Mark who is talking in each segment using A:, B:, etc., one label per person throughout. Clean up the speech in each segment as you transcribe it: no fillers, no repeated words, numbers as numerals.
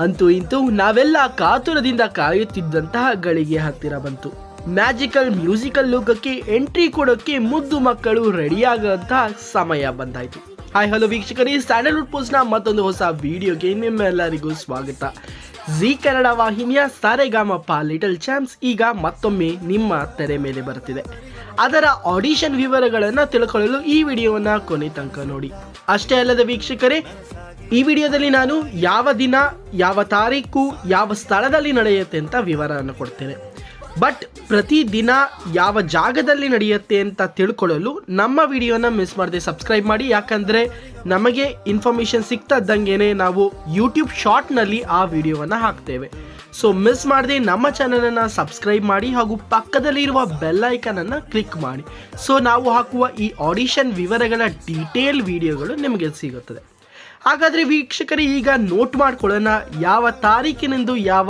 A: ಅಂತೂ ಇಂತೂ ನಾವೆಲ್ಲ ಕಾತುರದಿಂದ ಕಾಯುತ್ತಿದ್ದಂತಹ ಗಳಿಗೆ ಹತ್ತಿರ ಬಂತು. ಮ್ಯಾಜಿಕಲ್ ಮ್ಯೂಸಿಕಲ್ ಲೋಕಕ್ಕೆ ಎಂಟ್ರಿ ಕೊಡೋಕ್ಕೆ ಮುದ್ದು ಮಕ್ಕಳು ರೆಡಿಯಾಗುವಂತಹ ಸಮಯ ಬಂದಾಯಿತು. ಹಾಯ್ ಹಲೋ ವೀಕ್ಷಕರೇ, ಸ್ಯಾಂಡಲ್ವುಡ್ ಪೋಸ್ಟ್ನ ಮತ್ತೊಂದು ಹೊಸ ವಿಡಿಯೋಗೆ ನಿಮ್ಮೆಲ್ಲರಿಗೂ ಸ್ವಾಗತ. ಜಿ ಕನ್ನಡ ವಾಹಿನಿಯ ಸಾರೆಗಾಮಪ್ಪ ಲಿಟಲ್ ಚಾಂಪ್ಸ್ ಈಗ ಮತ್ತೊಮ್ಮೆ ನಿಮ್ಮ ತೆರೆ ಮೇಲೆ ಬರುತ್ತಿದೆ. ಅದರ ಆಡಿಷನ್ ವಿವರಗಳನ್ನು ತಿಳ್ಕೊಳ್ಳಲು ಈ ವಿಡಿಯೋವನ್ನು ಕೊನೆ ತನಕ ನೋಡಿ. ಅಷ್ಟೇ ಅಲ್ಲದೆ ವೀಕ್ಷಕರೇ, ಈ ವಿಡಿಯೋದಲ್ಲಿ ನಾನು ಯಾವ ದಿನ, ಯಾವ ತಾರೀಕು, ಯಾವ ಸ್ಥಳದಲ್ಲಿ ನಡೆಯುತ್ತೆ ಅಂತ ವಿವರವನ್ನು ಕೊಡ್ತೇನೆ. ಬಟ್ ಪ್ರತಿದಿನ ಯಾವ ಜಾಗದಲ್ಲಿ ನಡೆಯುತ್ತೆ ಅಂತ ತಿಳ್ಕೊಳ್ಳಲು ನಮ್ಮ ವಿಡಿಯೋನ ಮಿಸ್ ಮಾಡದೆ ಸಬ್ಸ್ಕ್ರೈಬ್ ಮಾಡಿ. ಯಾಕಂದರೆ ನಮಗೆ ಇನ್ಫಾರ್ಮೇಷನ್ ಸಿಗ್ತದ್ದಂಗೆ ನಾವು ಯೂಟ್ಯೂಬ್ ಶಾರ್ಟ್ನಲ್ಲಿ ಆ ವಿಡಿಯೋವನ್ನು ಹಾಕ್ತೇವೆ. ಸೊ ಮಿಸ್ ಮಾಡದೆ ನಮ್ಮ ಚಾನಲನ್ನು ಸಬ್ಸ್ಕ್ರೈಬ್ ಮಾಡಿ ಹಾಗೂ ಪಕ್ಕದಲ್ಲಿರುವ ಬೆಲ್ ಐಕನನ್ನು ಕ್ಲಿಕ್ ಮಾಡಿ. ಸೊ ನಾವು ಹಾಕುವ ಈ ಆಡಿಷನ್ ವಿವರಗಳ ಡೀಟೇಲ್ ವಿಡಿಯೋಗಳು ನಿಮಗೆ ಸಿಗುತ್ತದೆ. ಹಾಗಾದರೆ ವೀಕ್ಷಕರೇ, ಈಗ ನೋಟ್ ಮಾಡ್ಕೊಳ್ಳೋಣ ಯಾವ ತಾರೀಕಿನಿಂದ ಯಾವ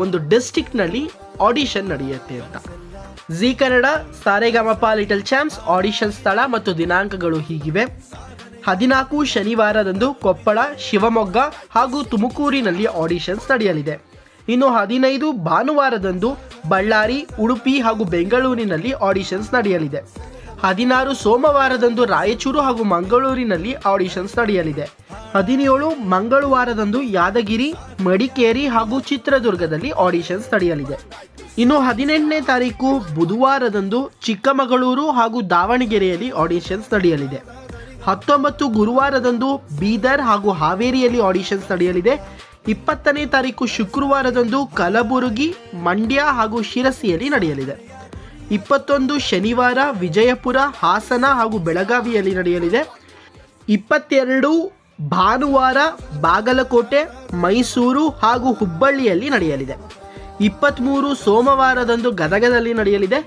A: ಒಂದು ಡಿಸ್ಟ್ರಿಕ್ಟ್ನಲ್ಲಿ ಆಡಿಷನ್ ನಡೆಯುತ್ತೆ ಅಂತ. Zee Kannada Sa Re Ga Ma Pa little champs audition ಸ್ಥಳ ಮತ್ತು ದಿನಾಂಕಗಳು ಹೀಗಿವೆ. 14 ಶನಿವಾರದಂದು ಕೊಪ್ಪಳ, ಶಿವಮೊಗ್ಗ ಹಾಗೂ ತುಮಕೂರಿನಲ್ಲಿ ಆಡಿಷನ್ಸ್ ನಡೆಯಲಿದೆ. ಇನ್ನು 15 ಭಾನುವಾರದಂದು ಬಳ್ಳಾರಿ, ಉಡುಪಿ ಹಾಗೂ ಬೆಂಗಳೂರಿನಲ್ಲಿ ಆಡಿಷನ್ಸ್ ನಡೆಯಲಿದೆ. 16 ಸೋಮವಾರದಂದು ರಾಯಚೂರು ಹಾಗೂ ಮಂಗಳೂರಿನಲ್ಲಿ ಆಡಿಷನ್ಸ್ ನಡೆಯಲಿದೆ. 17 ಮಂಗಳವಾರದಂದು ಯಾದಗಿರಿ, ಮಡಿಕೇರಿ ಹಾಗೂ ಚಿತ್ರದುರ್ಗದಲ್ಲಿ ಆಡಿಷನ್ಸ್ ನಡೆಯಲಿದೆ. ಇನ್ನು 18ನೇ ತಾರೀಕು ಬುಧವಾರದಂದು ಚಿಕ್ಕಮಗಳೂರು ಹಾಗೂ ದಾವಣಗೆರೆಯಲ್ಲಿ ಆಡಿಷನ್ಸ್ ನಡೆಯಲಿದೆ. 19 ಗುರುವಾರದಂದು ಬೀದರ್ ಹಾಗೂ ಹಾವೇರಿಯಲ್ಲಿ ಆಡಿಷನ್ಸ್ ನಡೆಯಲಿದೆ. 20ನೇ ತಾರೀಕು ಶುಕ್ರವಾರದಂದು ಕಲಬುರಗಿ, ಮಂಡ್ಯ ಹಾಗೂ ಶಿರಸಿಯಲ್ಲಿ ನಡೆಯಲಿದೆ. 21 ಶನಿವಾರ ವಿಜಯಪುರ, ಹಾಸನ ಹಾಗೂ ಬೆಳಗಾವಿಯಲ್ಲಿ ನಡೆಯಲಿದೆ. 22 ಭಾನುವಾರ ಬಾಗಲಕೋಟೆ, ಮೈಸೂರು ಹಾಗೂ ಹುಬ್ಬಳ್ಳಿಯಲ್ಲಿ ನಡೆಯಲಿದೆ. 23 ಸೋಮವಾರದಂದು ಗದಗದಲ್ಲಿ ನಡೆಯಲಿದೆ.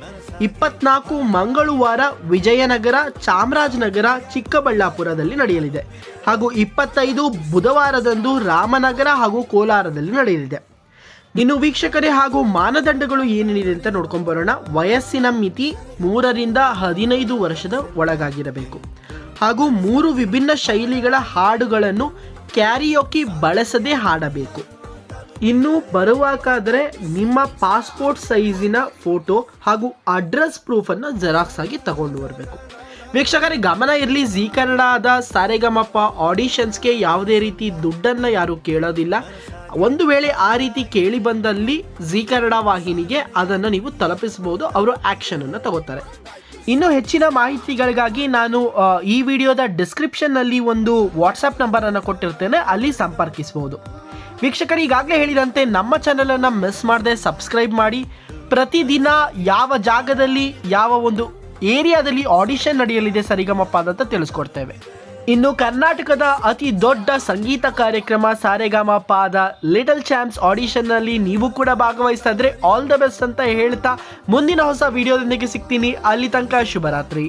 A: 24 ಮಂಗಳವಾರ ವಿಜಯನಗರ, ಚಾಮರಾಜನಗರ, ಚಿಕ್ಕಬಳ್ಳಾಪುರದಲ್ಲಿ ನಡೆಯಲಿದೆ. ಹಾಗೂ 25 ಬುಧವಾರದಂದು ರಾಮನಗರ ಹಾಗೂ ಕೋಲಾರದಲ್ಲಿ ನಡೆಯಲಿದೆ. ಇನ್ನು ವೀಕ್ಷಕರೇ, ಹಾಗೂ ಮಾನದಂಡಗಳು ಏನೇನಿದೆ ಅಂತ ನೋಡ್ಕೊಂಡು ಬರೋಣ. ವಯಸ್ಸಿನ ಮಿತಿ 3 ರಿಂದ 15 ವರ್ಷದ ಒಳಗಾಗಿರಬೇಕು. ಹಾಗೂ 3 ವಿಭಿನ್ನ ಶೈಲಿಗಳ ಹಾಡುಗಳನ್ನು ಕ್ಯಾರಿಯೋಕಿ ಬಳಸದೆ ಹಾಡಬೇಕು. ಇನ್ನು ಬರುವಾಗಾದರೆ ನಿಮ್ಮ ಪಾಸ್ಪೋರ್ಟ್ ಸೈಜಿನ ಫೋಟೋ ಹಾಗೂ ಅಡ್ರೆಸ್ ಪ್ರೂಫನ್ನು ಜೆರಾಕ್ಸ್ ಆಗಿ ತಗೊಂಡು ಬರಬೇಕು. ವೀಕ್ಷಕರೇ ಗಮನ ಇರಲಿ, ಜಿ ಕನ್ನಡದ ಸಾರೆಗಮಪ್ಪ ಆಡಿಷನ್ಸ್ಗೆ ಯಾವುದೇ ರೀತಿ ದುಡ್ಡನ್ನು ಯಾರು ಕೇಳೋದಿಲ್ಲ. ಒಂದು ವೇಳೆ ಆ ರೀತಿ ಕೇಳಿ ಬಂದಲ್ಲಿ ಜಿ ಕನ್ನಡ ವಾಹಿನಿಗೆ ಅದನ್ನು ನೀವು ತಲುಪಿಸಬಹುದು, ಅವರು ಆ್ಯಕ್ಷನನ್ನು ತಗೋತಾರೆ. ಇನ್ನು ಹೆಚ್ಚಿನ ಮಾಹಿತಿಗಳಿಗಾಗಿ ನಾನು ಈ ವಿಡಿಯೋದ ಡಿಸ್ಕ್ರಿಪ್ಷನ್ನಲ್ಲಿ ಒಂದು ವಾಟ್ಸಪ್ ನಂಬರನ್ನು ಕೊಟ್ಟಿರ್ತೇನೆ, ಅಲ್ಲಿ ಸಂಪರ್ಕಿಸಬಹುದು. ವೀಕ್ಷಕರು ಈಗಾಗಲೇ ಹೇಳಿದಂತೆ ನಮ್ಮ ಚಾನಲನ್ನು ಮಿಸ್ ಮಾಡದೆ ಸಬ್ಸ್ಕ್ರೈಬ್ ಮಾಡಿ. ಪ್ರತಿದಿನ ಯಾವ ಜಾಗದಲ್ಲಿ ಯಾವ ಒಂದು ಏರಿಯಾದಲ್ಲಿ ಆಡಿಷನ್ ನಡೆಯಲಿದೆ ಸರಿಗಮಪ್ಪ ಅಂತ ತಿಳಿಸ್ಕೊಡ್ತೇವೆ. ಇನ್ನು ಕರ್ನಾಟಕದ ಅತಿ ದೊಡ್ಡ ಸಂಗೀತ ಕಾರ್ಯಕ್ರಮ ಸಾರೆಗಾಮಪದ ಲಿಟಲ್ ಚಾಂಪ್ಸ್ ಆಡಿಷನ್ನಲ್ಲಿ ನೀವು ಕೂಡ ಭಾಗವಹಿಸ್ತಾ ಇದ್ರೆ ಆಲ್ ದ ಬೆಸ್ಟ್ ಅಂತ ಹೇಳ್ತಾ ಮುಂದಿನ ಹೊಸ ವಿಡಿಯೋದೊಂದಿಗೆ ಸಿಗ್ತೀನಿ. ಅಲ್ಲಿ ತನಕ ಶುಭರಾತ್ರಿ.